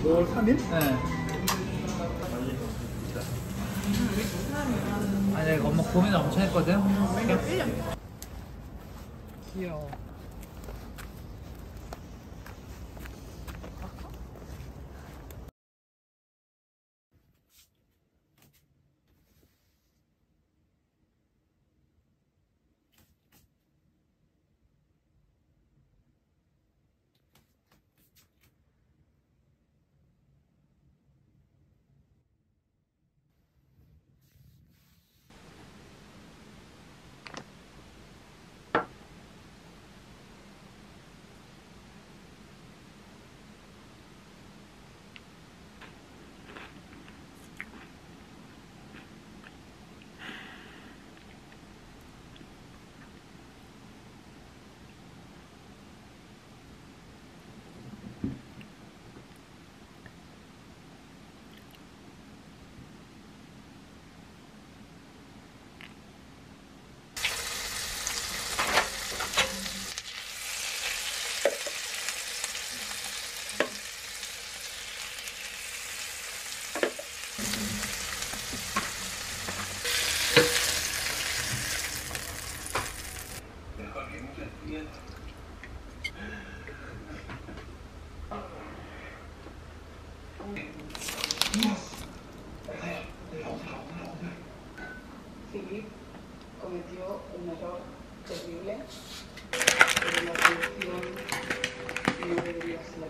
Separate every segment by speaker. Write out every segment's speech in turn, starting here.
Speaker 1: 5월 3일?
Speaker 2: 네. 아니 내가 엄마 고민을 엄청 했거든. 귀여워.
Speaker 3: Philip cometió un error terrible, pero la solución no debería ser.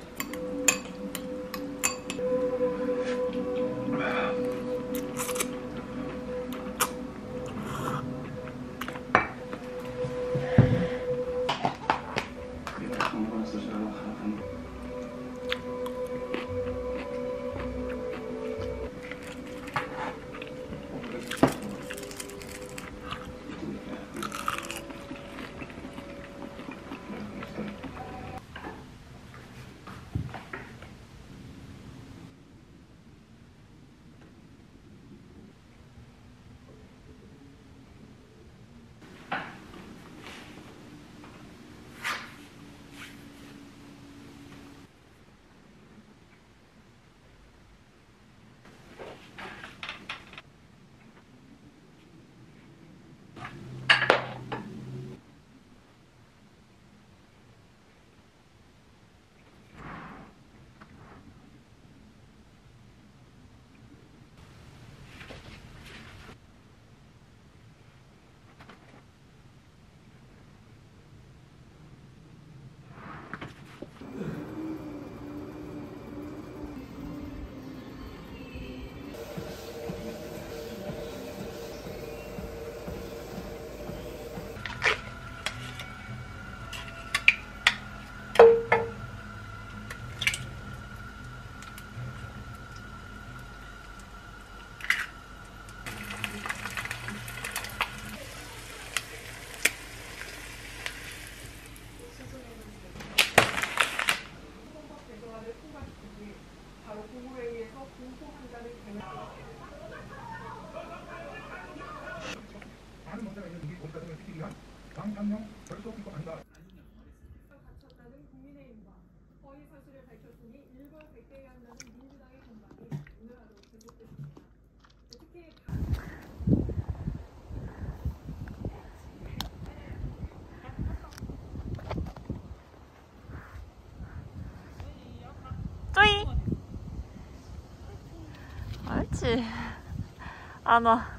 Speaker 1: 많은 문제가 있는 우리 고립가정을 지키기 위한 방탄용 별도 기법 아닌가.
Speaker 4: 갇혔다는 국민의힘과 허위 사실을 밝혔으니 일벌백계해야 한다는 민주당의 공방이 오늘 하루 계속됐습니다. 특히
Speaker 5: 쪼이. 옳지. 안 와.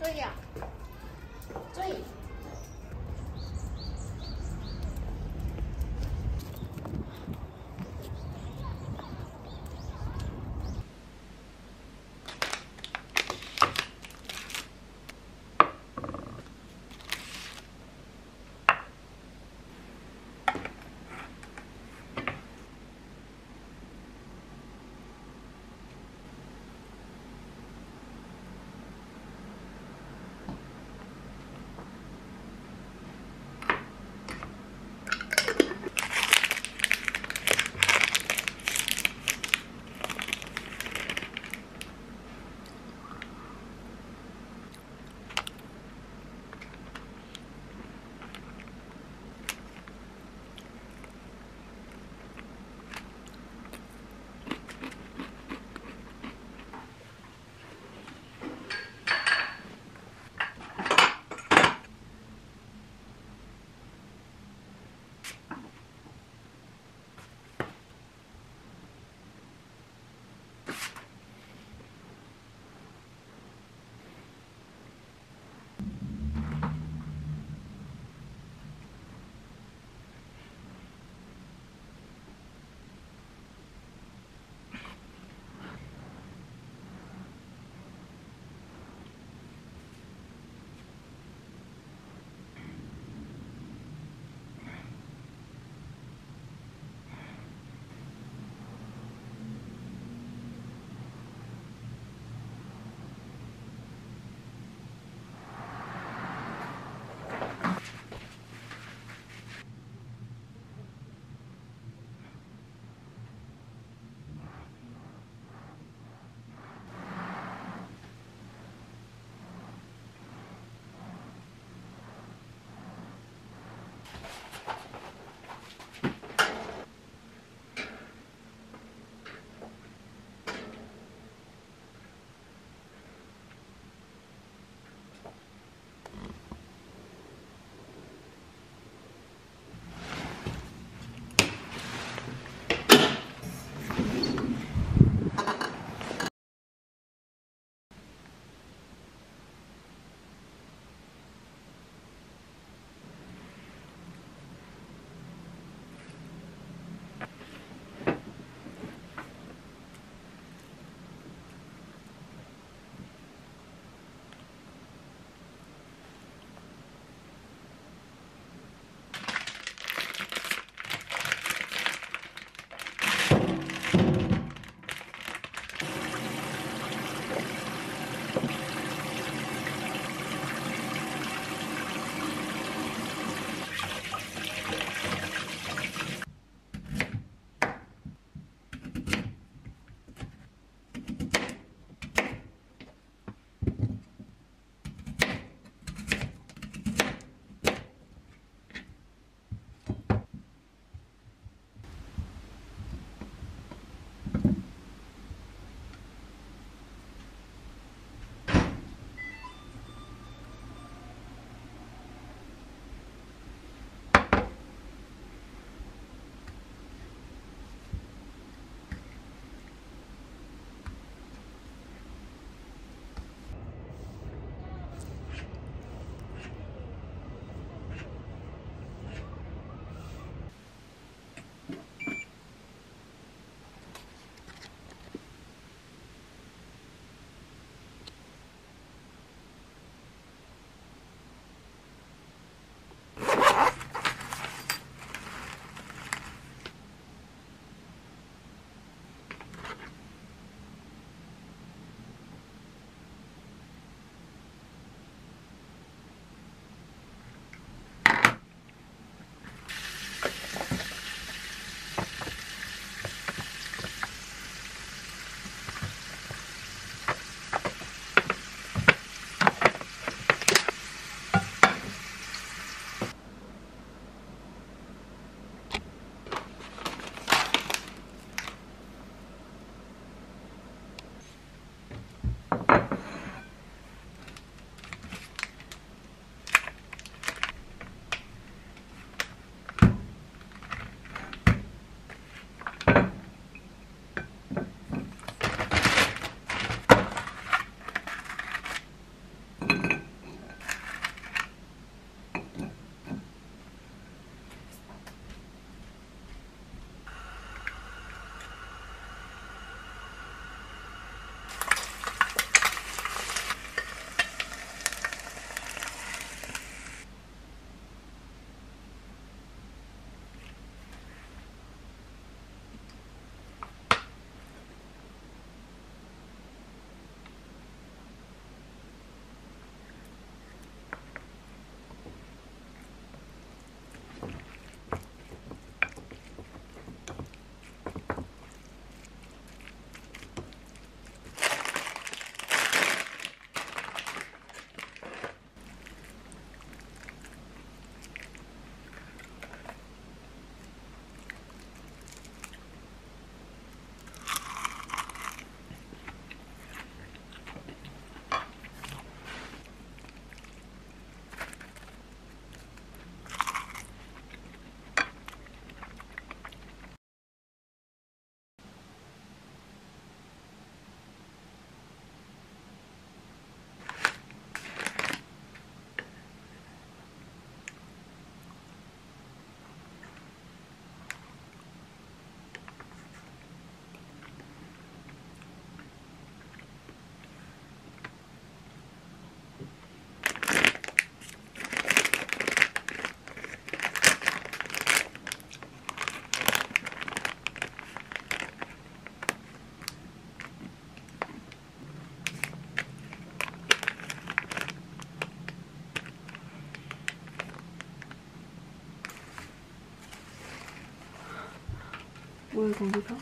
Speaker 6: 追呀，追！
Speaker 5: 거야 거기다?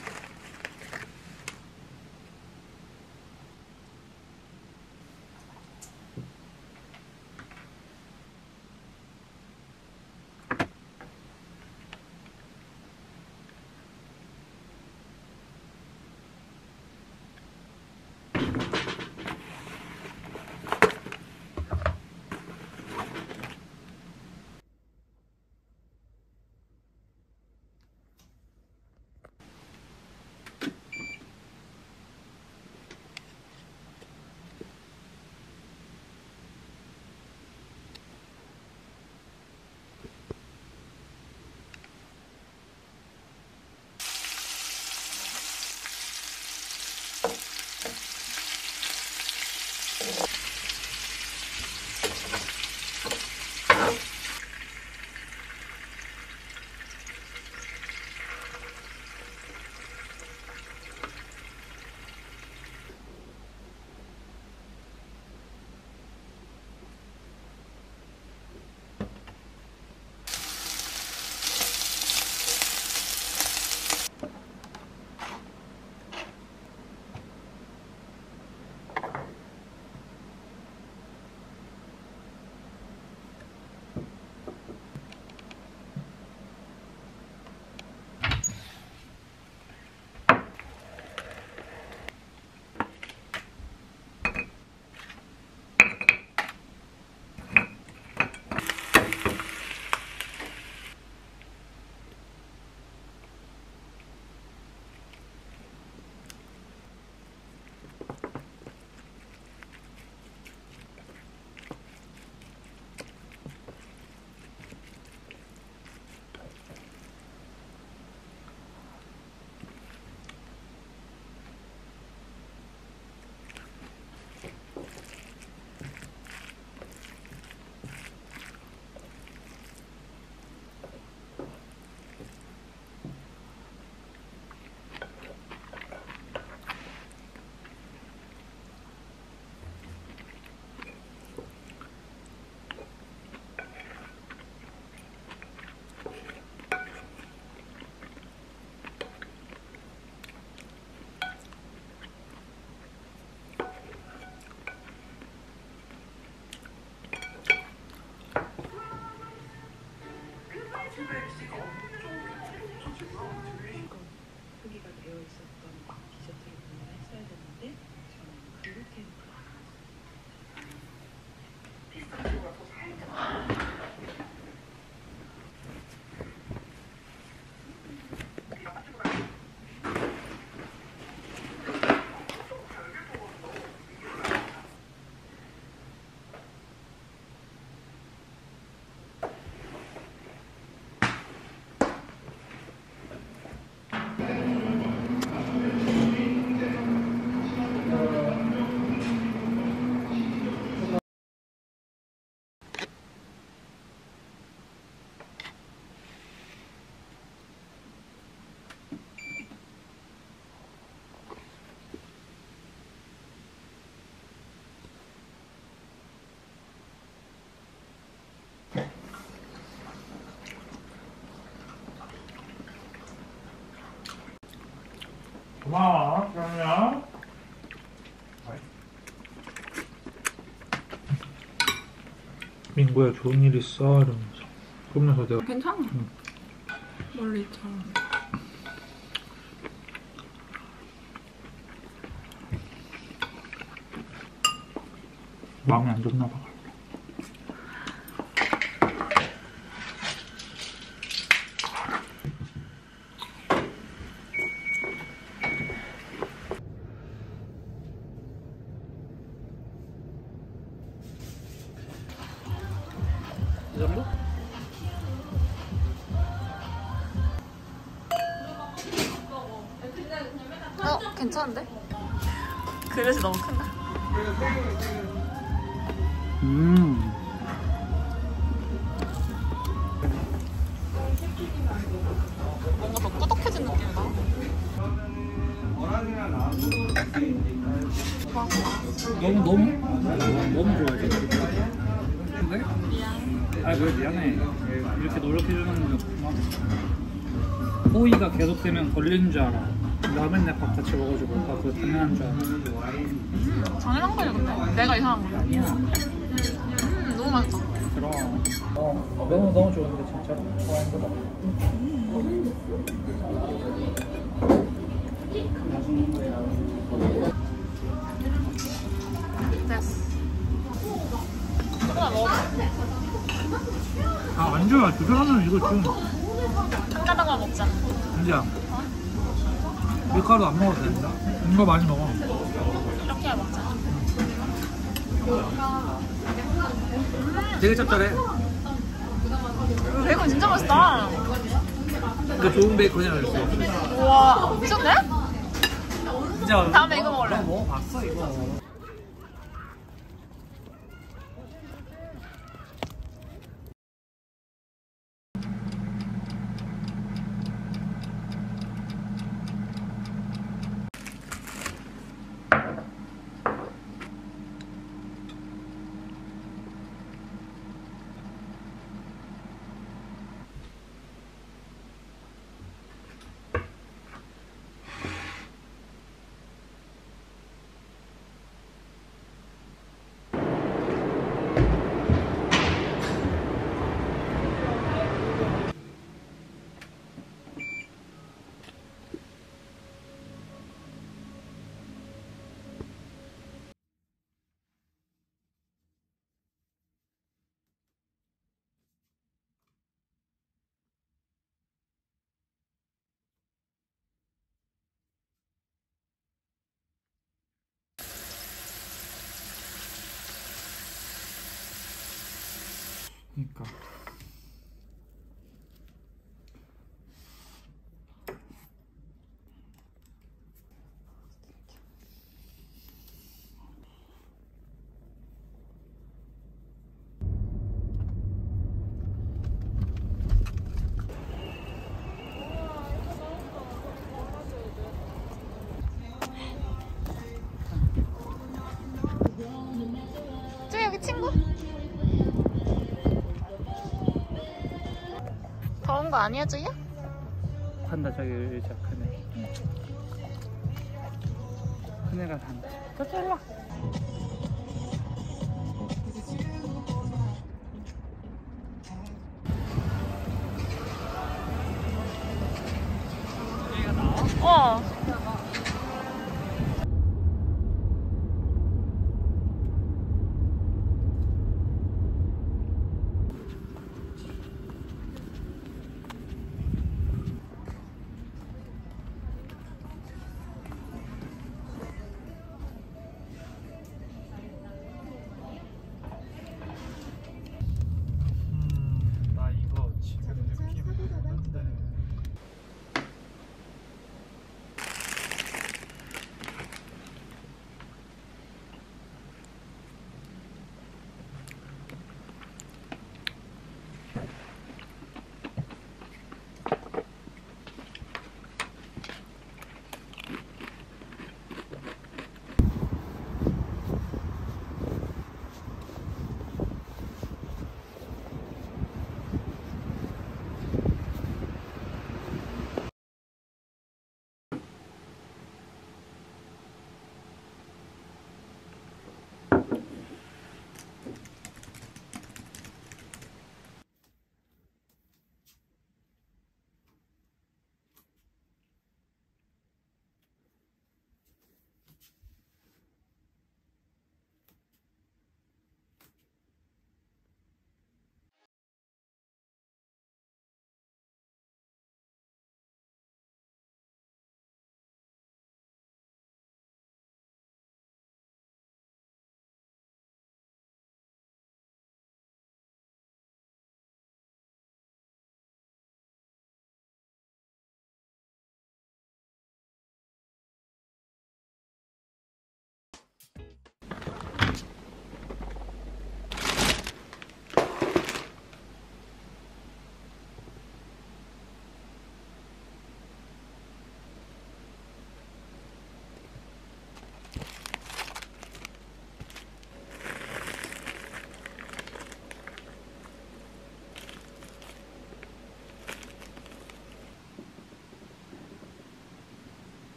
Speaker 3: 표기가 되어 있었던 디저트를 구매했어야 되는데 저는 글루텐
Speaker 2: 고마워, 그럼요. 민구야, 좋은 일 있어? 이러면서. 그러면서 내가.
Speaker 5: 괜찮아.
Speaker 2: 응.
Speaker 5: 원래 있잖아.
Speaker 2: 마음이 안 좋나 봐. 이 정도?
Speaker 5: 괜찮은데? 그릇이 너무 큰가? 뭔가 더 꾸덕해진 느낌이다.
Speaker 2: 너무 좋아해. 근데? 미안. 아, 왜 미안해. 이렇게 노력해주는 거 고마워. 호의가 계속되면 걸리는 줄 알아. 나 맨날 밥 같이 먹어주고 나 그거 당연한 줄 알아.
Speaker 5: 당연한 거지 근데. 내가 이상한 거야.
Speaker 2: 아니야.
Speaker 5: 너무 맛있다.
Speaker 2: 그럼. 너무 좋은데 진짜. 좋아하는 거다.
Speaker 5: 됐어. 조금만 먹어봐.
Speaker 2: 아, 안 좋아. 두 사람은 이거 좀.
Speaker 5: 한 가닥만 먹자.
Speaker 2: 은지야. 밀가루 안 먹어도 된다. 이거 많이 먹어.
Speaker 5: 이렇게 해야 먹자.
Speaker 2: 되게 짭짤해.
Speaker 5: 베이컨 진짜 맛있다.
Speaker 2: 이거 좋은 베이컨이라 그랬어.
Speaker 5: 우와, 미쳤네?
Speaker 2: 진짜.
Speaker 5: 다음에 이거 먹을래.
Speaker 2: 너 먹어봤어, 이거. 그러니까.
Speaker 5: 저 여기 친구? 더운 거 아니야, 주희야?
Speaker 2: 간다, 저기 의자 크네. 큰애가 간다. 저 일로 와.
Speaker 5: 어.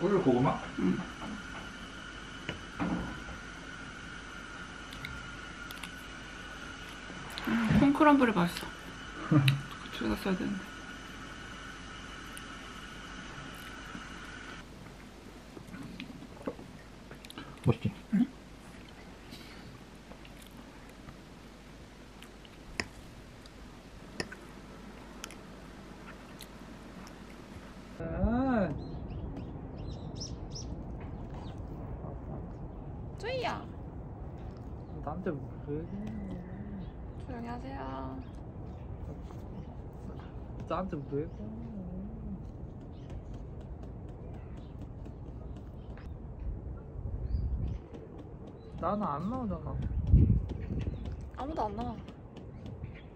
Speaker 2: 오늘 고구마?
Speaker 5: 콩크럼블이 맛있어. 그쪽에다 써야 되는데.
Speaker 2: 멋있지?
Speaker 5: 응?
Speaker 2: 아,
Speaker 5: 쪼이야.
Speaker 2: 나한테 왜 그래?
Speaker 5: 조용히 하세요.
Speaker 2: 나한테 왜 그래? 나는 안 나오잖아.
Speaker 5: 아무도 안 나와.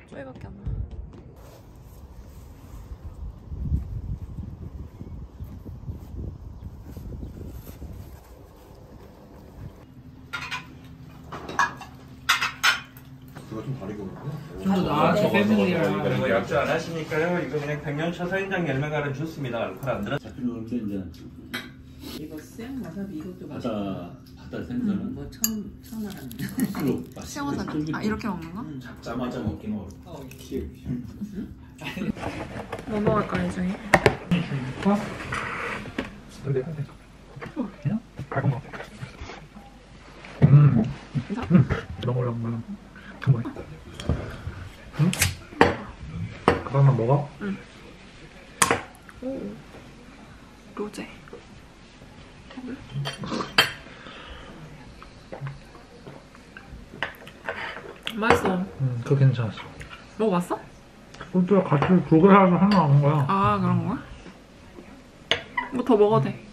Speaker 5: 쪼이밖에 안 나와.
Speaker 1: 그거 좀 다르게 오는구나.
Speaker 2: 좀더 나아져 패밀리랑.
Speaker 7: 그리고 약주 안 하시니까요. 이거 그냥 백년 처서인장 열매 가른 주스입니다. 알코올 안 들어.
Speaker 8: 잡히는 게 이제
Speaker 3: 이거 생 와사비 이것도
Speaker 8: 바다 생선은
Speaker 3: 뭐 처음 알았네.
Speaker 8: 술로
Speaker 5: 시원하다. 아 이렇게 먹는 거?
Speaker 8: 잡자마자 먹기는 어렵다.
Speaker 5: 뭐 먹을까 이 중에?
Speaker 2: 근데 그냥 갈고 먹어. 이런 걸로 한번 한번. 응? 그거만 먹어?
Speaker 5: 응. 오. 로제. 맛있어.
Speaker 2: 그거 괜찮았어.
Speaker 5: 먹어봤어?
Speaker 2: 소주랑 같이 두 개 하면 하나 남은 거야.
Speaker 5: 아 그런 거야? 뭐 더 먹어도 돼.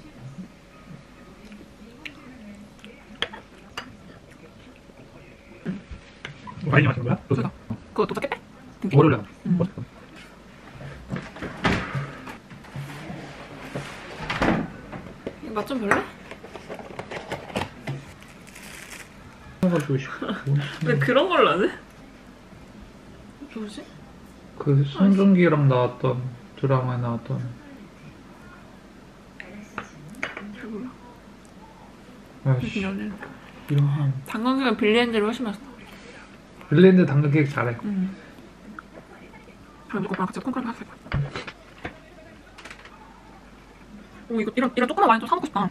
Speaker 2: 많이 마신 거야?
Speaker 5: 그거 그것도 더 깼대?
Speaker 2: 월요일에.
Speaker 5: 맛 좀 볼래?
Speaker 2: 해가지고 싶어.
Speaker 5: 왜 그런 걸로 안 해? 뭐지?
Speaker 2: 그 송중기랑 나왔던 드라마에 나왔던.
Speaker 5: 잘 몰라.
Speaker 2: 아이씨,
Speaker 5: 이런
Speaker 2: 이런.
Speaker 5: 당근계가 빌리엔젤이 훨씬 맛있어.
Speaker 2: 빌랜드 당근 케이크 잘해.
Speaker 5: 그럼 이거 같이 콩크림 하자. 오 이거 이런 조그만 와인 좀 사먹고 싶다.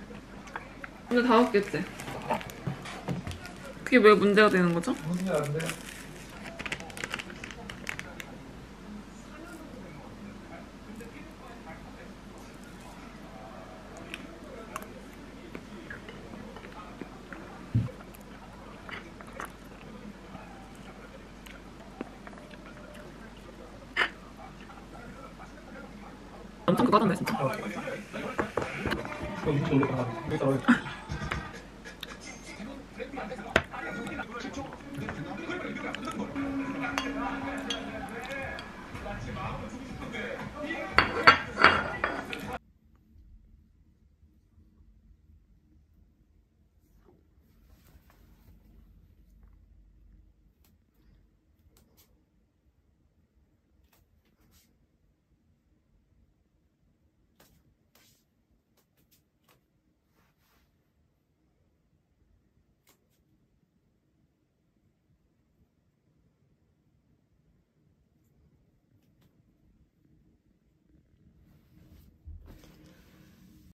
Speaker 5: 근데 다 먹겠지? 그게 왜 문제가 되는 거죠?
Speaker 2: 문제 안 돼.
Speaker 5: 엄청 그거던데 진짜.
Speaker 2: 이거 밑에 올라가. 여기다